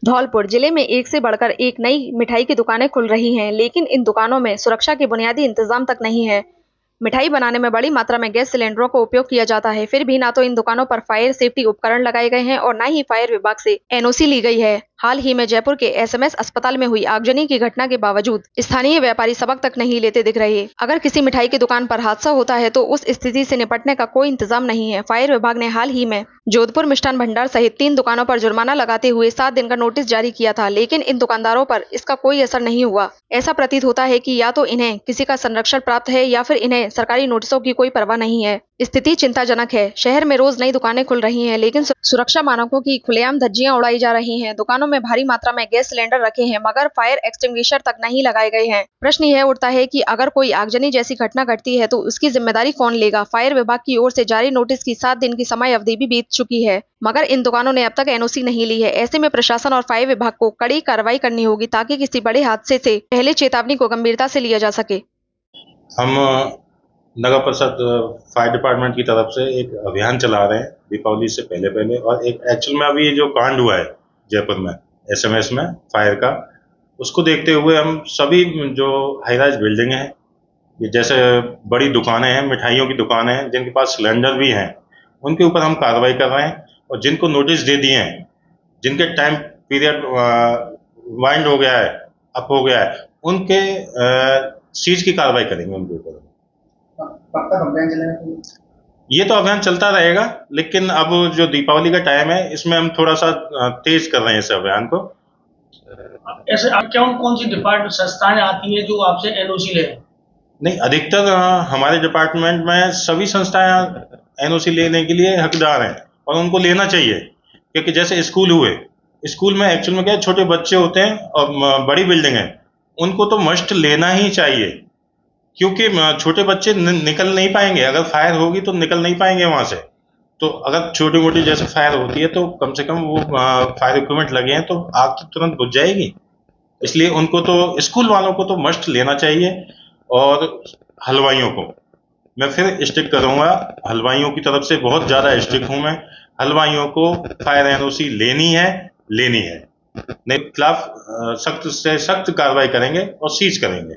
धौलपुर जिले में एक से बढ़कर एक नई मिठाई की दुकानें खुल रही हैं, लेकिन इन दुकानों में सुरक्षा के बुनियादी इंतजाम तक नहीं है। मिठाई बनाने में बड़ी मात्रा में गैस सिलेंडरों का उपयोग किया जाता है। फिर भी ना तो इन दुकानों पर फायर सेफ्टी उपकरण लगाए गए हैं और ना ही फायर विभाग से एनओसी ली गई है। हाल ही में जयपुर के एसएमएस अस्पताल में हुई आगजनी की घटना के बावजूद स्थानीय व्यापारी सबक तक नहीं लेते दिख रहे। अगर किसी मिठाई की दुकान पर हादसा होता है तो उस स्थिति से निपटने का कोई इंतजाम नहीं है। फायर विभाग ने हाल ही में जोधपुर मिष्ठान भंडार सहित 3 दुकानों पर जुर्माना लगाते हुए 7 दिन का नोटिस जारी किया था, लेकिन इन दुकानदारों पर इसका कोई असर नहीं हुआ। ऐसा प्रतीत होता है कि या तो इन्हें किसी का संरक्षण प्राप्त है या फिर इन्हें सरकारी नोटिसों की कोई परवाह नहीं है। स्थिति चिंताजनक है। शहर में रोज नई दुकानें खुल रही हैं, लेकिन सुरक्षा मानकों की खुलेआम धज्जियां उड़ाई जा रही हैं। दुकानों में भारी मात्रा में गैस सिलेंडर रखे हैं, मगर फायर एक्सटिंग्विशर तक नहीं लगाए गए हैं। प्रश्न यह उठता है कि अगर कोई आगजनी जैसी घटना घटती है तो उसकी जिम्मेदारी कौन लेगा। फायर विभाग की ओर से जारी नोटिस की 7 दिन की समय अवधि भी बीत चुकी है, मगर इन दुकानों ने अब तक एनओसी नहीं ली है। ऐसे में प्रशासन और फायर विभाग को कड़ी कार्रवाई करनी होगी ताकि किसी बड़े हादसे से पहले चेतावनी को गंभीरता से लिया जा सके। हम नगर परिषद फायर डिपार्टमेंट की तरफ से एक अभियान चला रहे हैं दीपावली से पहले और एक एक्चुअल में अभी जो कांड हुआ है जयपुर में एसएमएस में फायर का, उसको देखते हुए हम सभी जो हाई राइज बिल्डिंग हैं, ये जैसे बड़ी दुकानें हैं, मिठाइयों की दुकानें हैं जिनके पास सिलेंडर भी हैं, उनके ऊपर हम कार्रवाई कर रहे हैं और जिनको नोटिस दे दिए हैं, जिनके टाइम पीरियड वाइंड हो गया है, अप हो गया है, उनके सीज की कार्रवाई करेंगे उनके ऊपर। कब तक अभियान चलेगा? ये तो अभियान चलता रहेगा, लेकिन अब जो दीपावली का टाइम है इसमें हम थोड़ा सा तेज कर रहे हैं इस अभियान को। ऐसे कौन सी डिपार्टमेंट संस्थाएं आती हैं जो आपसे एनओसी ले? नहीं, अधिकतर हमारे डिपार्टमेंट में सभी संस्थाएं एनओसी लेने के लिए हकदार हैं और उनको लेना चाहिए, क्योंकि जैसे स्कूल हुए, स्कूल में एक्चुअल में क्या छोटे बच्चे होते हैं और बड़ी बिल्डिंग है, उनको तो मस्ट लेना ही चाहिए, क्योंकि छोटे बच्चे निकल नहीं पाएंगे। अगर फायर होगी तो निकल नहीं पाएंगे वहां से। तो अगर छोटी मोटी जैसे फायर होती है तो कम से कम वो फायर इक्विपमेंट लगे हैं तो आग तो तुरंत बुझ जाएगी। इसलिए उनको तो, स्कूल वालों को तो मस्ट लेना चाहिए। और हलवाइयों को मैं फिर स्ट्रिक्ट करूंगा, हलवाइयों की तरफ से बहुत ज़्यादा स्ट्रिक्ट हूं मैं। हलवाइयों को फायर एनओसी लेनी है, नहीं खिलाफ सख्त से सख्त कार्रवाई करेंगे और सीज करेंगे।